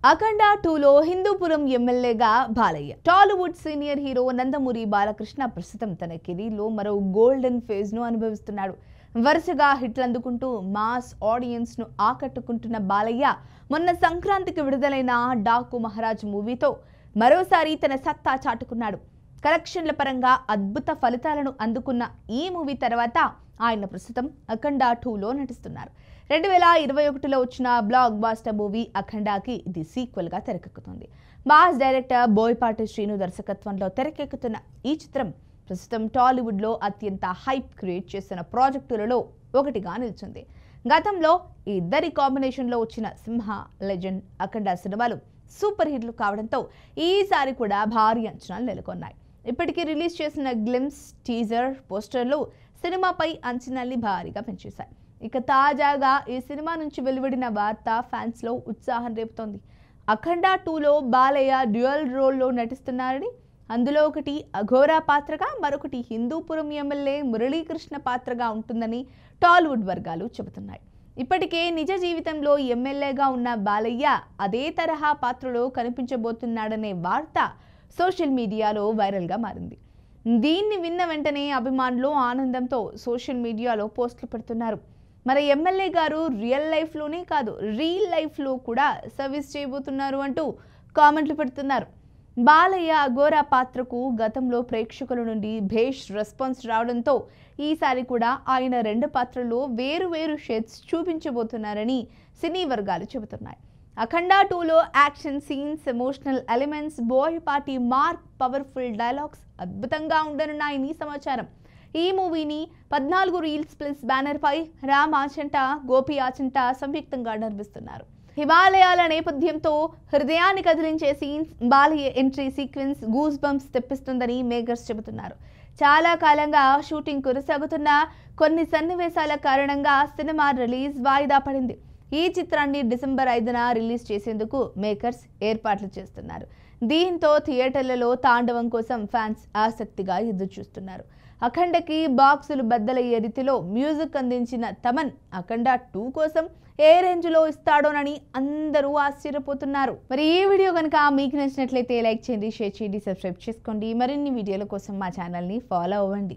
అఖండ 2లో హిందూపురం ఎమ్మెల్యేగా Balayya. Tollywood senior hero Nandamuri Balakrishna ప్రస్తుతం తన కెరీర్లో మరో గోల్డెన్ ఫేజ్ ను అనుభవిస్తున్నాడు. వరుసగా హిట్లు అందుకుంటూ మాస్ ఆడియన్స్ ను ఆకట్టుకుంటున్న బాలయ్య మొన్న సంక్రాంతికి విడుదలైన డాకు మహారాజ్ మూవీతో మరోసారి తన సత్తా చాటుకున్నాడు. కలెక్షన్ల పరంగా అద్భుత ఫలితాలను అందుకున్న ఈ మూవీ తర్వాత ఆయన ప్రస్తుతం అఖండ 2లో నటిస్తున్నారు. 2021లో వచ్చిన బ్లాక్ బాస్టర్ మూవీ అఖండాకి ఇది సీక్వెల్ గా తెరకెక్కుతుంది. మాస్ డైరెక్టర్ బోయపాటి శ్రీను దర్శకత్వంలో తెరకెక్కుతున్న ఈ చిత్రం ప్రస్తుతం టాలీవుడ్ లో అత్యంత హైప్ క్రియేట్ చేసిన ప్రాజెక్టులలో ఒకటిగా నిలిచింది. గతంలో ఈ ఇద్దరి కాంబినేషన్ లో వచ్చిన సింహ, లెజెండ్, అఖండ సినిమాలు సూపర్ హిట్లు కావడంతో ఈసారి కూడా భారీ అంచనాలు నెలకొన్నాయి. ఇప్పటికీ రిలీజ్ చేసిన గ్లిమ్స్, టీజర్, పోస్టర్లు సినిమాపై అంచనాల్ని భారీగా పెంచేశాయి. ఇక తాజాగా ఈ సినిమా నుంచి వెలువడిన వార్త ఫ్యాన్స్ లో ఉత్సాహం రేపుతోంది. అఖండ 2లో బాలయ్య డ్యూయల్ రోల్లో నటిస్తున్నారని, అందులో ఒకటి అఘోరా పాత్రగా, మరొకటి హిందూపురం ఎమ్మెల్యే మురళీకృష్ణ పాత్రగా ఉంటుందని టాలీవుడ్ వర్గాలు చెబుతున్నాయి. ఇప్పటికే నిజ జీవితంలో ఎమ్మెల్యేగా ఉన్న బాలయ్య అదే తరహా పాత్రలో కనిపించబోతున్నాడనే వార్త సోషల్ మీడియాలో వైరల్గా మారింది. దీన్ని విన్న వెంటనే అభిమానులు ఆనందంతో సోషల్ మీడియాలో పోస్టులు పెడుతున్నారు. మరి ఎమ్మెల్యే గారు రియల్ లైఫ్లోనే కాదు, రియల్ లైఫ్లో కూడా సర్వీస్ చేయబోతున్నారు అంటూ కామెంట్లు పెడుతున్నారు. బాలయ్య అఘోరా పాత్రకు గతంలో ప్రేక్షకుల నుండి భేష్ రెస్పాన్స్ రావడంతో ఈసారి కూడా ఆయన రెండు పాత్రల్లో వేరు వేరు షేడ్స్ చూపించబోతున్నారని సినీ వర్గాలు చెబుతున్నాయి. అఖండ 2లో action scenes, emotional elements, Boyapati mark powerful dialogues అద్భుతంగా ఉండనున్నాయని సమాచారం. ఈ మూవీని 14 రీల్స్ ప్లస్ బ్యానర్ పై రామ్ ఆచంట, గోపి ఆచంట సంయుక్తంగా నిర్మిస్తున్నారు. హిమాలయాల నేపథ్యంతో హృదయాన్ని కదిలించే scenes, Balayya entry sequence goose bumps తెప్పిస్తుందని మేకర్స్ చెబుతున్నారు. చాలా కాలంగా షూటింగ్ కొనసాగుతున్న కొన్ని సన్నివేశాల కారణంగా సినిమా రిలీజ్ వాయిదా పడింది. ఈ చిత్రాన్ని డిసెంబర్ 5న రిలీజ్ చేసేందుకు మేకర్స్ ఏర్పాట్లు చేస్తున్నారు. దీంతో థియేటర్లలో తాండవం కోసం ఫ్యాన్స్ ఆసక్తిగా ఎదురు చూస్తున్నారు. అఖండకి బాక్సులు బద్దలయ్యే రీతిలో మ్యూజిక్ అందించిన తమన్ అఖండ 2 కోసం ఏ రేంజ్ లో ఇస్తాడోనని అందరూ ఆశ్చర్యపోతున్నారు. మరి ఈ వీడియో కనుక మీకు నచ్చినట్లయితే లైక్ చేయండి, షేర్ చేయండి, సబ్స్క్రైబ్ చేసుకోండి. మరిన్ని వీడియోల కోసం మా ఛానల్ని ఫాలో అవ్వండి.